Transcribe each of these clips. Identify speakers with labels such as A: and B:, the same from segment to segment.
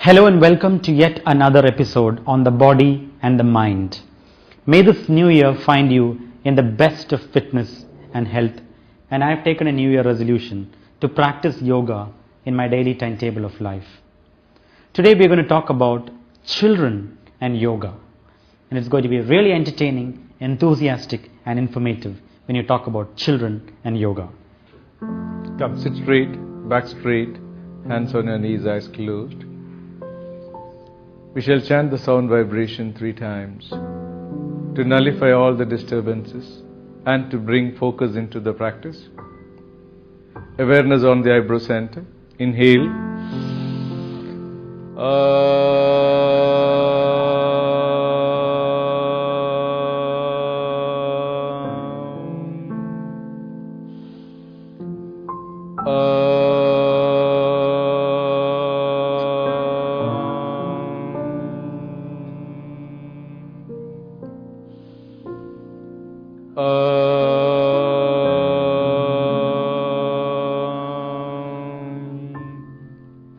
A: Hello and welcome to yet another episode on the body and the mind. May this new year find you in the best of fitness and health, and I have taken a new year resolution to practice yoga in my daily timetable of life. Today we are going to talk about children and yoga, and it's going to be really entertaining, enthusiastic and informative when you talk about children and yoga.
B: Come, sit straight, back straight, hands on your knees, eyes closed. We shall chant the sound vibration 3 times to nullify all the disturbances and to bring focus into the practice. Awareness on the eyebrow center. Inhale.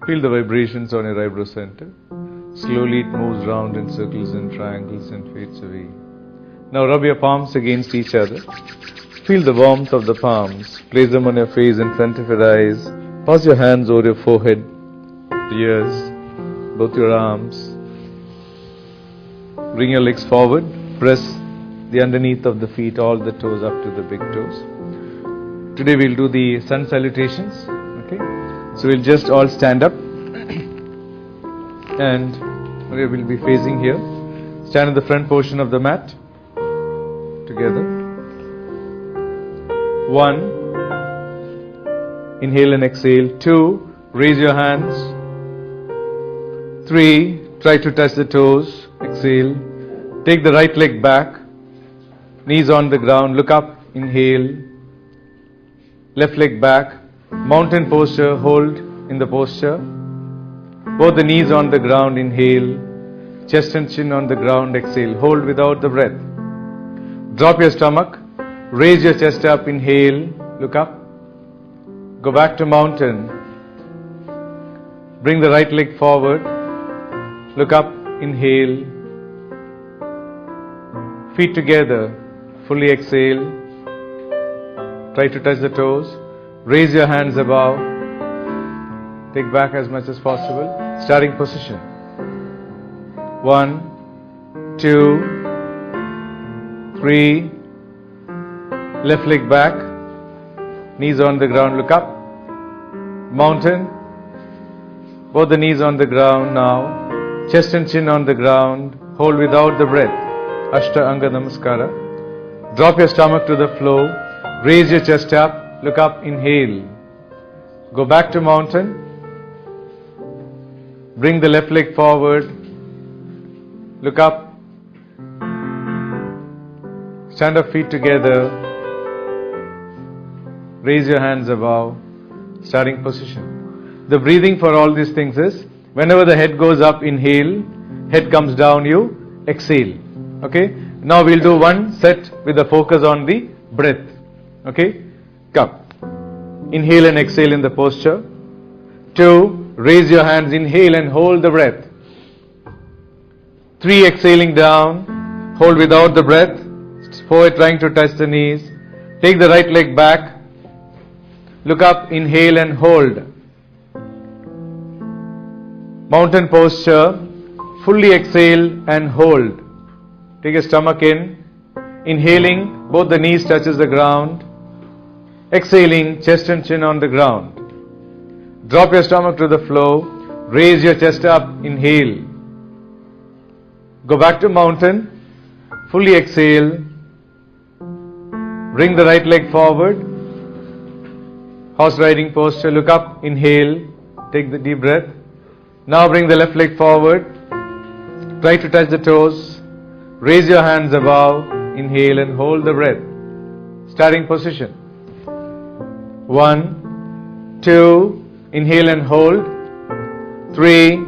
B: Feel the vibrations on your eyebrow center. Slowly it moves round in circles and triangles and fades away. Now rub your palms against each other. Feel the warmth of the palms. Place them on your face in front of your eyes. Pass your hands over your forehead, the ears, both your arms. Bring your legs forward. Press the underneath of the feet, all the toes up to the big toes. Today we'll do the sun salutations. Okay? So we'll just all stand up and we will be facing here. Stand in the front portion of the mat together. 1. Inhale and exhale. 2. Raise your hands. 3. Try to touch the toes. Exhale. Take the right leg back. Knees on the ground. Look up. Inhale. Left leg back. Mountain posture, hold in the posture. Both the knees on the ground, inhale. Chest and chin on the ground, exhale. Hold without the breath. Drop your stomach. Raise your chest up, inhale. Look up. Go back to mountain. Bring the right leg forward. Look up, inhale. Feet together. Fully exhale. Try to touch the toes. Raise your hands above. Take back as much as possible. Starting position. 1, 2, 3. Left leg back. Knees on the ground. Look up. Mountain. Both the knees on the ground now. Chest and chin on the ground. Hold without the breath. Suryanamaskar. Drop your stomach to the floor. Raise your chest up. Look up, inhale. Go back to mountain. Bring the left leg forward. Look up. Stand up, feet together. Raise your hands above. Starting position. The breathing for all these things is, whenever the head goes up, inhale. Head comes down, you exhale. Okay? Now we'll do one set with a focus on the breath. Okay? Come. Inhale and exhale in the posture. 2. Raise your hands. Inhale and hold the breath. 3. Exhaling down. Hold without the breath. 4. Trying to touch the knees. Take the right leg back. Look up. Inhale and hold. Mountain posture. Fully exhale and hold. Take your stomach in. Inhaling. Both the knees touches the ground. Exhaling, chest and chin on the ground. Drop your stomach to the floor. Raise your chest up. Inhale. Go back to mountain. Fully exhale. Bring the right leg forward. Horse riding posture. Look up. Inhale. Take the deep breath. Now bring the left leg forward. Try to touch the toes. Raise your hands above. Inhale and hold the breath. Starting position. 1, 2, inhale and hold. 3,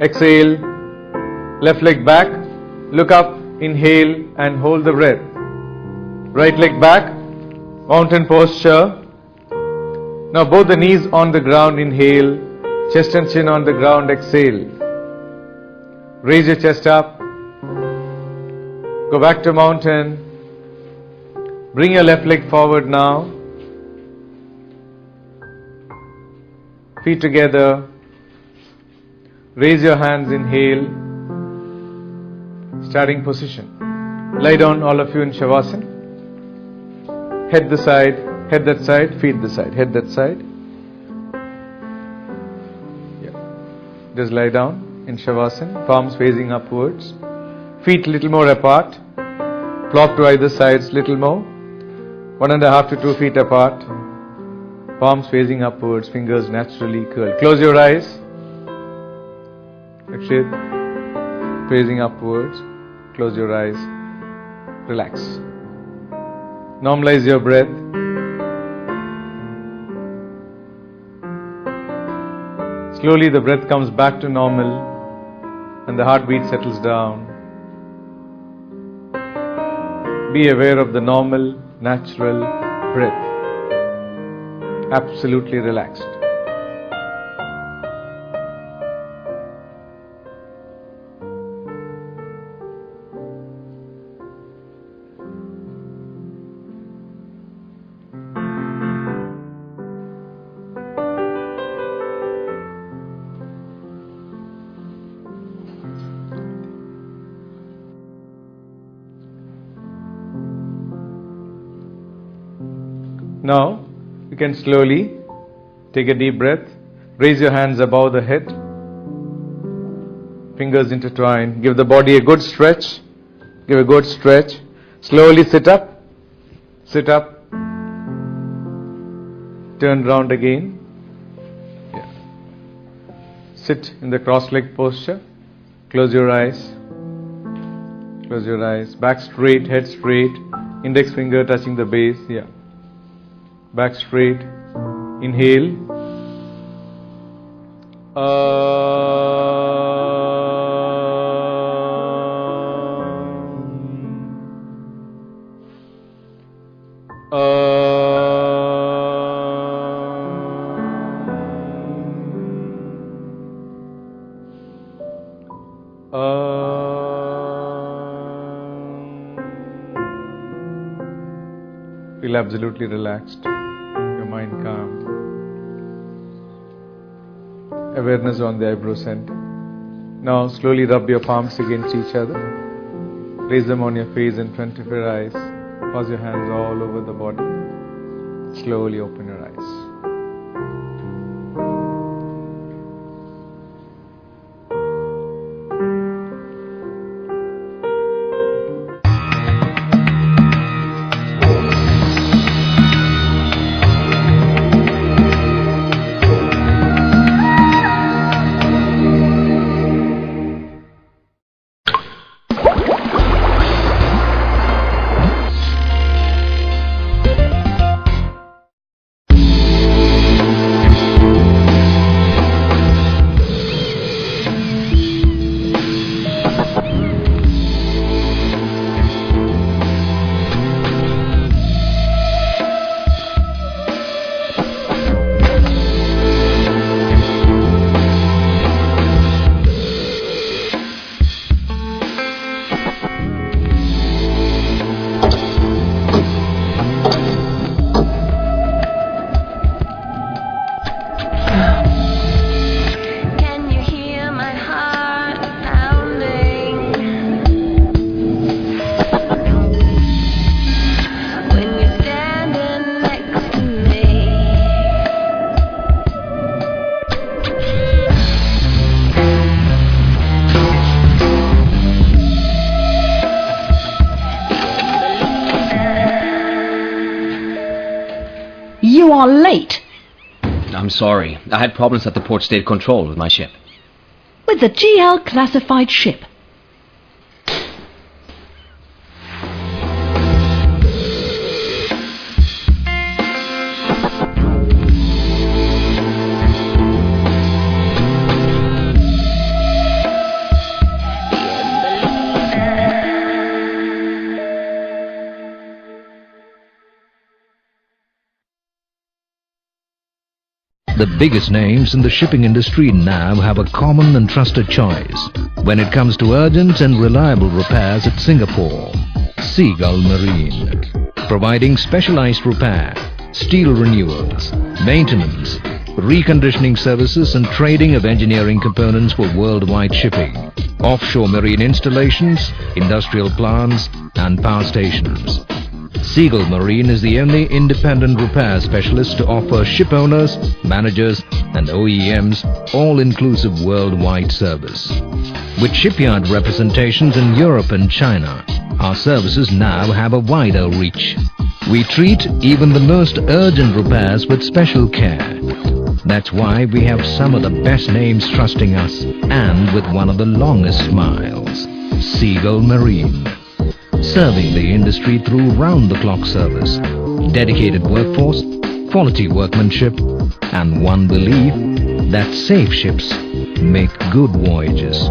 B: exhale, left leg back, look up, inhale and hold the breath. Right leg back, mountain posture. Now both the knees on the ground, inhale, Chest and chin on the ground, exhale. Raise your chest up. Go back to mountain. Bring your left leg forward now. Feet together. Raise your hands, inhale. Starting position. Lie down, all of you, in Shavasana. Head the side, head that side, feet the side, head that side. Yeah. Just lie down in Shavasana, palms facing upwards. Feet little more apart. Flop to either sides little more. 1.5 to 2 feet apart. Palms facing upwards, fingers naturally curled. Close your eyes. Akshit, facing upwards. Close your eyes. Relax. Normalize your breath. Slowly the breath comes back to normal and the heartbeat settles down. Be aware of the normal, natural breath. Absolutely relaxed. Now, you can slowly take a deep breath. Raise your hands above the head. Fingers intertwined. Give the body a good stretch. Give a good stretch. Slowly sit up. Sit up. Turn round again. Yeah. Sit in the cross-legged posture. Close your eyes. Close your eyes. Back straight, head straight. Index finger touching the base. Yeah. Back straight. Inhale. Feel absolutely relaxed. Your mind calm. Awareness on the eyebrow center. Now slowly rub your palms against each other. Place them on your face in front of your eyes. Pass your hands all over the body. Slowly open your eyes.
C: You are late.
D: I'm sorry. I had problems at the port state control with my ship.
C: With the GL classified ship.
E: The biggest names in the shipping industry now have a common and trusted choice when it comes to urgent and reliable repairs at Singapore. Seagull Marine, providing specialized repair, steel renewals, maintenance, reconditioning services and trading of engineering components for worldwide shipping, offshore marine installations, industrial plants and power stations. Seagull Marine is the only independent repair specialist to offer ship owners, managers and OEMs all-inclusive worldwide service. With shipyard representations in Europe and China, our services now have a wider reach. We treat even the most urgent repairs with special care. That's why we have some of the best names trusting us, and with one of the longest smiles. Seagull Marine, serving the industry through round-the-clock service, dedicated workforce, quality workmanship, and one belief that safe ships make good voyages.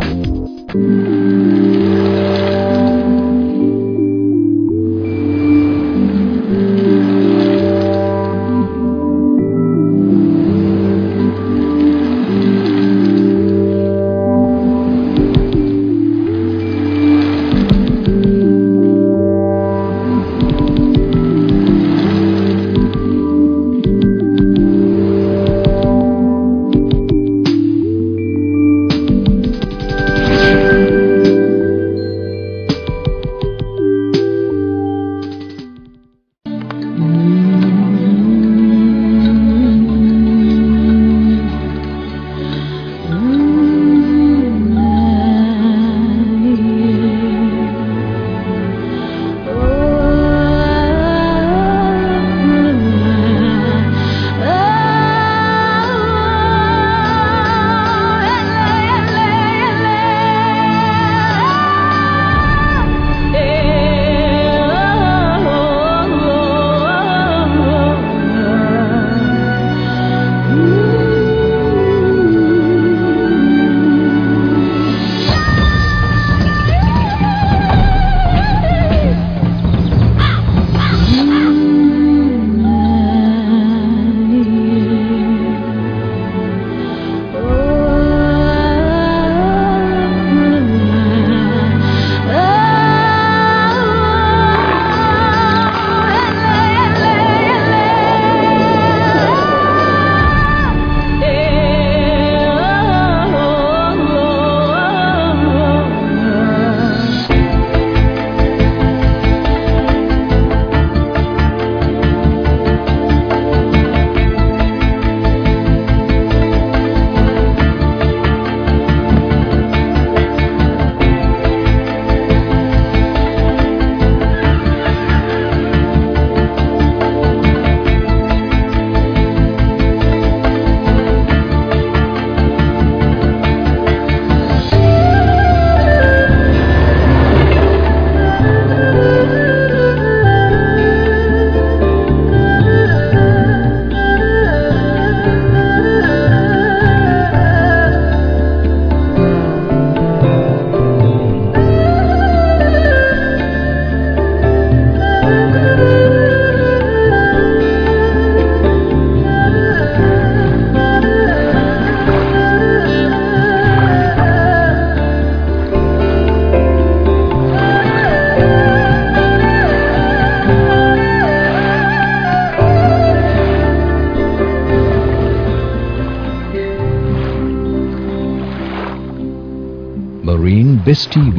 E: Marine Biz TV.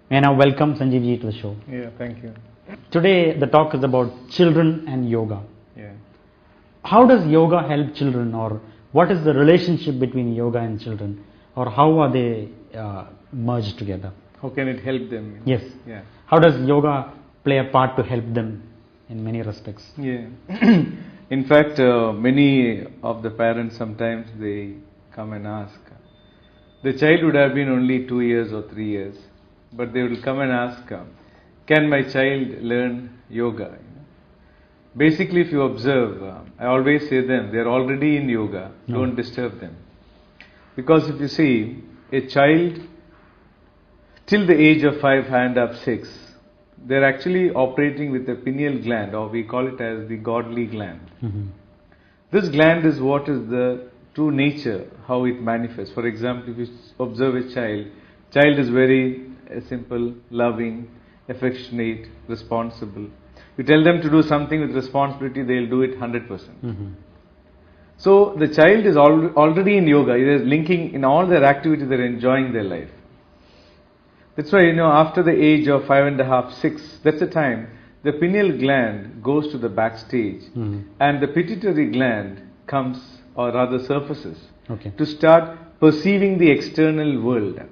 A: May I now welcome Sanjeev ji to the show.
B: Yeah, thank you.
A: Today the talk is about children and yoga.
B: Yeah.
A: How does yoga help children, or what is the relationship between yoga and children, or how are they merged together?
B: How can it help them?
A: Yes.
B: Yeah.
A: How does yoga play a part to help them in many respects?
B: Yeah. In fact, many of the parents sometimes they come and ask, the child would have been only 2 years or 3 years, but they will come and ask, can my child learn yoga? Basically, if you observe, I always say them, they are already in yoga, don't disturb them. Because if you see, a child till the age of 5 and up 6, they are actually operating with a pineal gland, or we call it as the godly gland. This gland is what is the true nature, how it manifests. For example, if you observe a child is very simple, loving, affectionate, responsible. You tell them to do something with responsibility, they will do it 100%. So the child is already in yoga, it is linking in all their activities, they are enjoying their life. That's why, after the age of 5.5, 6, that's the time the pineal gland goes to the backstage and the pituitary gland comes, or rather surfaces, to start perceiving the external world.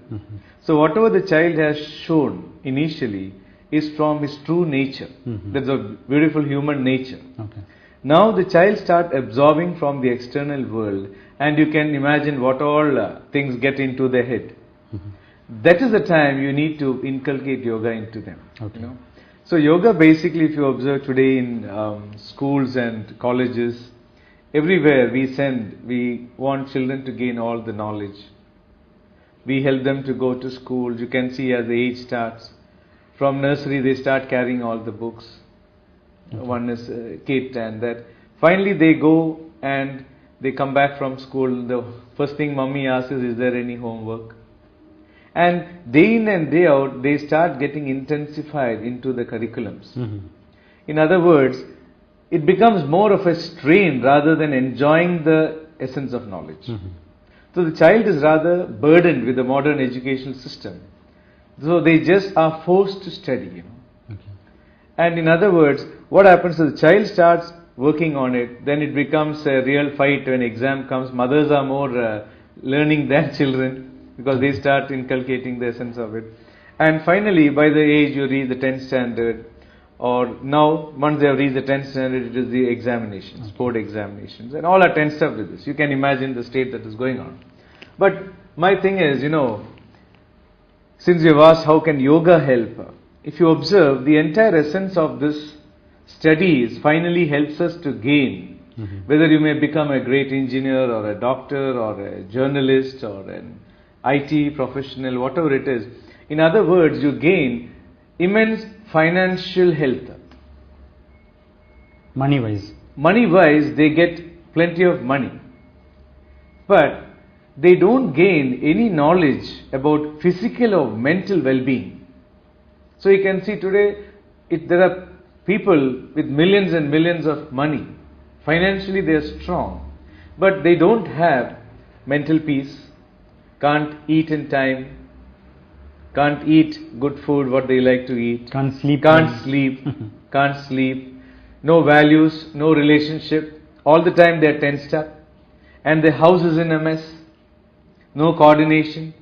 B: So whatever the child has shown initially is from his true nature. That's a beautiful human nature. Now the child starts absorbing from the external world, and you can imagine what all things get into their head. That is the time you need to inculcate yoga into them. So yoga basically, if you observe today in schools and colleges, everywhere we want children to gain all the knowledge. We help them to go to school. You can see as the age starts, from nursery they start carrying all the books. One is kit and that. Finally they go and they come back from school. The first thing mommy asks is there any homework? And day in and day out, they start getting intensified into the curriculums. In other words, it becomes more of a strain rather than enjoying the essence of knowledge. So the child is rather burdened with the modern educational system. So they just are forced to study. And in other words, what happens is the child starts working on it, then it becomes a real fight when exam comes. Mothers are more learning than children, because they start inculcating the essence of it. And finally, by the age you reach the 10th standard, or now once they have reached the 10th standard, it is the examinations, board examinations, and all are tensed up with this. You can imagine the state that is going on. But my thing is, since you have asked how can yoga help, if you observe, the entire essence of this studies finally helps us to gain, whether you may become a great engineer or a doctor or a journalist or an IT professional, whatever it is. In other words, you gain immense financial health.
A: Money-wise.
B: Money-wise, they get plenty of money. But they don't gain any knowledge about physical or mental well-being. So you can see today, there are people with millions and millions of money. Financially, they are strong. But they don't have mental peace. Can't eat in time, can't eat good food, what they like to eat,
A: Can't sleep.
B: can't sleep, no values, no relationship, all the time they are tensed up, and the house is in a mess, no coordination.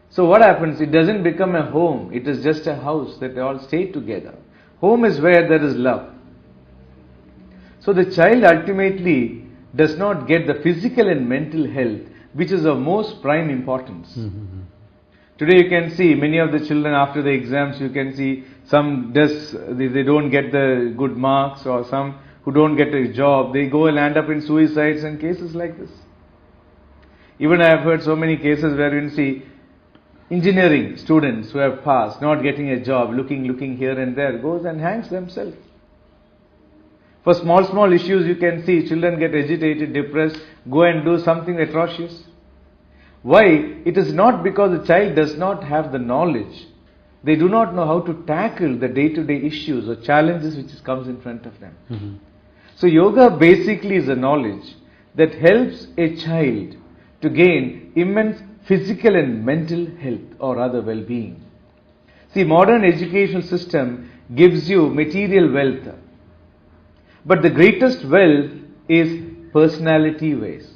B: So what happens? It doesn't become a home, it is just a house that they all stay together. Home is where there is love. So the child ultimately does not get the physical and mental health, which is of most prime importance. Today you can see many of the children after the exams, you can see some they don't get the good marks, or some who don't get a job, they go and land up in suicides and cases like this. Even I have heard so many cases where you see engineering students who have passed, not getting a job, looking here and there, goes and hangs themselves. For small issues you can see children get agitated, depressed, go and do something atrocious. Why? It is not because the child does not have the knowledge. They do not know how to tackle the day-to-day issues or challenges which comes in front of them. So yoga basically is a knowledge that helps a child to gain immense physical and mental health, or rather well-being. See, modern educational system gives you material wealth. But the greatest wealth is personality ways.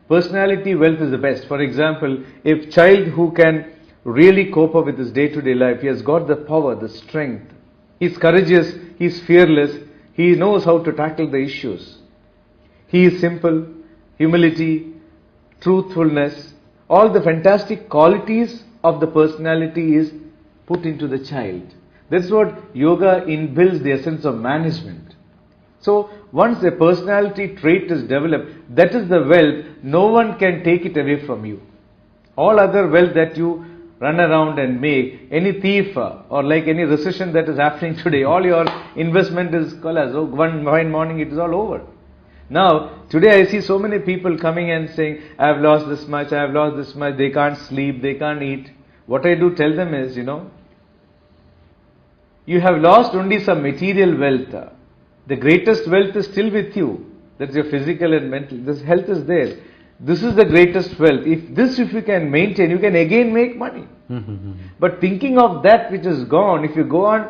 B: Personality wealth is the best. For example, a child who can really cope up with his day-to-day life, he has got the power, the strength, he's courageous, he's fearless, he knows how to tackle the issues. He is simple, humility, truthfulness, all the fantastic qualities of the personality is put into the child. That's what yoga inbuilds the essence of management. So once a personality trait is developed, that is the wealth, no one can take it away from you. All other wealth that you run around and make, any thief or like any recession that is happening today, all your investment is collapsed. Oh, one fine morning it is all over. Now, today I see so many people coming and saying, I have lost this much, I have lost this much, they can't sleep, they can't eat. What I do tell them is, you have lost only some material wealth. The greatest wealth is still with you. That's your physical and mental. This health is there. This is the greatest wealth. If you can maintain, you can again make money. But thinking of that which is gone, if you go on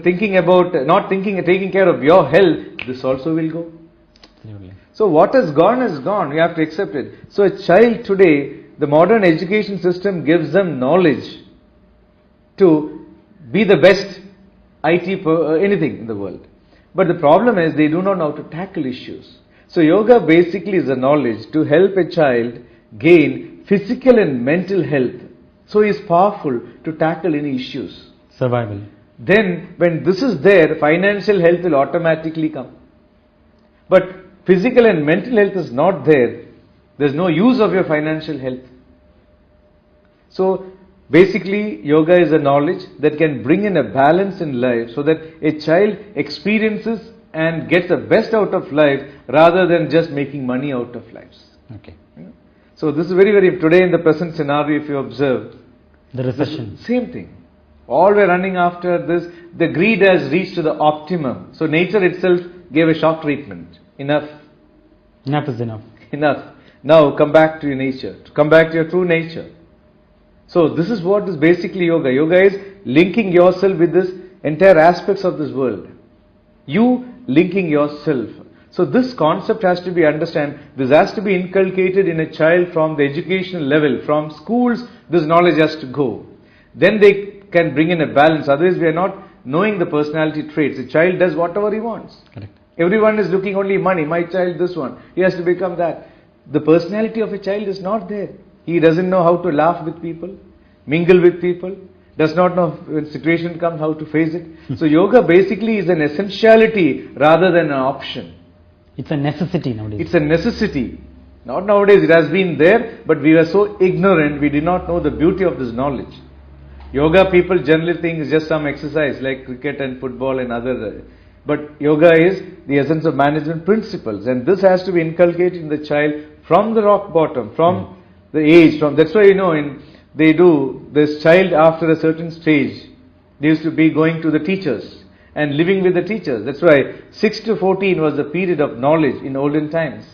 B: thinking about, taking care of your health, this also will go. So what has gone is gone. You have to accept it. So a child today, the modern education system gives them knowledge to be the best anything in the world. But the problem is they do not know how to tackle issues. So yoga basically is a knowledge to help a child gain physical and mental health. So he is powerful to tackle any issues.
A: Survival.
B: Then when this is there, financial health will automatically come. But physical and mental health is not there. There is no use of your financial health. So basically yoga is a knowledge that can bring in a balance in life so that a child experiences and gets the best out of life rather than just making money out of lives.
A: Okay.
B: So this is very, very, today in the present scenario, if you observe,
A: the recession.
B: Same thing. All we're running after this, the greed has reached to the optimum. So nature itself gave a shock treatment. Enough.
A: Enough is enough.
B: Enough. Now come back to your nature. Come back to your true nature. So this is what is basically yoga. Yoga is linking yourself with this entire aspects of this world. You linking yourself. So this concept has to be understood. This has to be inculcated in a child from the educational level. From schools, this knowledge has to go. Then they can bring in a balance. Otherwise, we are not knowing the personality traits. The child does whatever he wants.
A: Correct.
B: Everyone is looking only money. My child, this one. He has to become that. The personality of a child is not there. He doesn't know how to laugh with people, mingle with people, does not know when situation comes how to face it. So yoga basically is an essentiality rather than an option.
A: It's a necessity nowadays.
B: It's a necessity. Not nowadays, it has been there, but we were so ignorant, we did not know the beauty of this knowledge. Yoga people generally think it's just some exercise like cricket and football and other. But yoga is the essence of management principles, and this has to be inculcated in the child from the rock bottom, from the age. That's why they do this child after a certain stage. They used to be going to the teachers and living with the teachers. That's why 6 to 14 was the period of knowledge in olden times.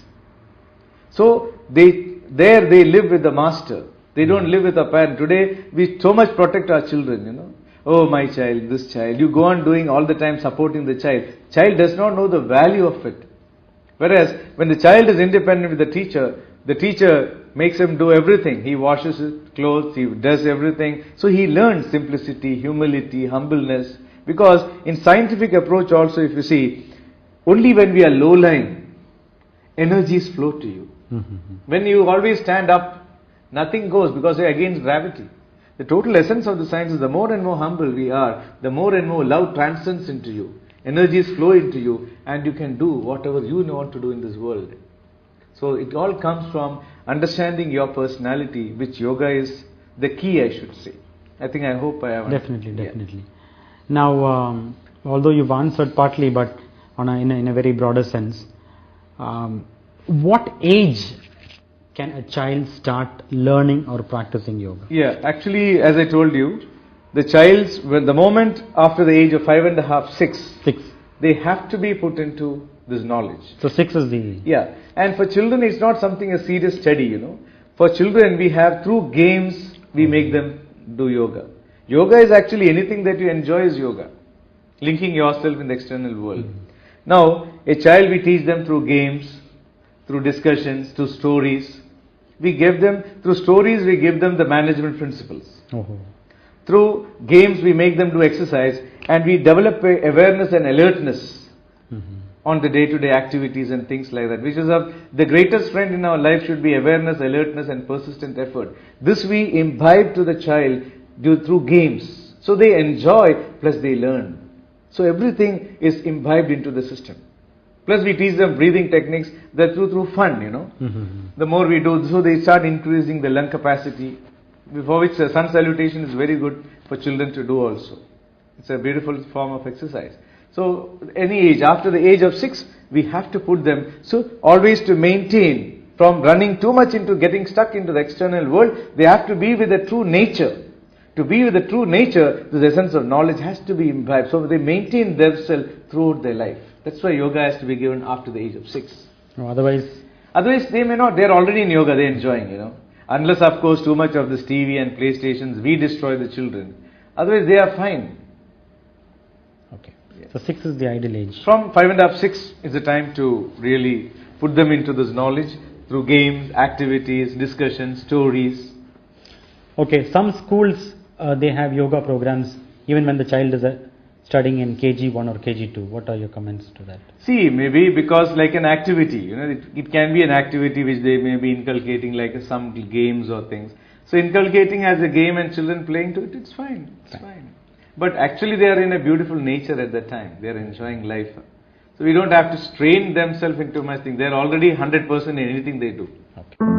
B: So they live with the master. They don't live with a parent. Today we so much protect our children, Oh, my child, this child. You go on doing all the time supporting the child. Child does not know the value of it. Whereas when the child is independent with the teacher makes him do everything. He washes his clothes, he does everything. So he learns simplicity, humility, humbleness. Because in scientific approach also, if you see, only when we are low lying, energies flow to you. When you always stand up, nothing goes because you're against gravity. The total essence of the science is the more and more humble we are, the more and more love transcends into you. Energies flow into you and you can do whatever you want to do in this world. So it all comes from understanding your personality, which yoga is the key, I should say. I hope I have.
A: Definitely. Now, although you've answered partly, but in a very broader sense, what age can a child start learning or practicing yoga?
B: Yeah, actually, as I told you, the moment after the age of 5.5, 6, they have to be put into this knowledge.
A: So 6 is the...
B: Yeah, and for children it's not something a serious study, For children we have through games, we make them do yoga. Yoga is actually anything that you enjoy is yoga. Linking yourself in the external world. Now, a child we teach them through games, through discussions, through stories. Through stories we give them the management principles. Through games we make them do exercise and we develop awareness and alertness. on the day-to-day activities and things like that. Which is the greatest friend in our life should be awareness, alertness and persistent effort. This we imbibe to the child through games. So they enjoy plus they learn. So everything is imbibed into the system. Plus we teach them breathing techniques that through fun, The more we do, so they start increasing the lung capacity, for which sun salutation is very good for children to do also. It's a beautiful form of exercise. So any age, after the age of 6, we have to put them, so always to maintain from running too much into getting stuck into the external world, they have to be with the true nature. To be with the true nature, the essence of knowledge has to be imbibed. So they maintain themselves throughout their life. That's why yoga has to be given after the age of 6.
A: No, otherwise
B: they may not. They're already in yoga. They're enjoying, Unless, of course, too much of this TV and PlayStations, we destroy the children. Otherwise, they are fine.
A: Okay. So 6 is the ideal age.
B: From 5.5, 6 is the time to really put them into this knowledge through games, activities, discussions, stories.
A: Okay, some schools they have yoga programs even when the child is studying in KG1 or KG2. What are your comments to that?
B: See, maybe because like an activity, it can be an activity which they may be inculcating like some games or things. So inculcating as a game and children playing to it, it's fine. It's fine. But actually they are in a beautiful nature at that time. They are enjoying life. So we don't have to strain themselves into much thing. They are already 100% in anything they do.
A: Okay.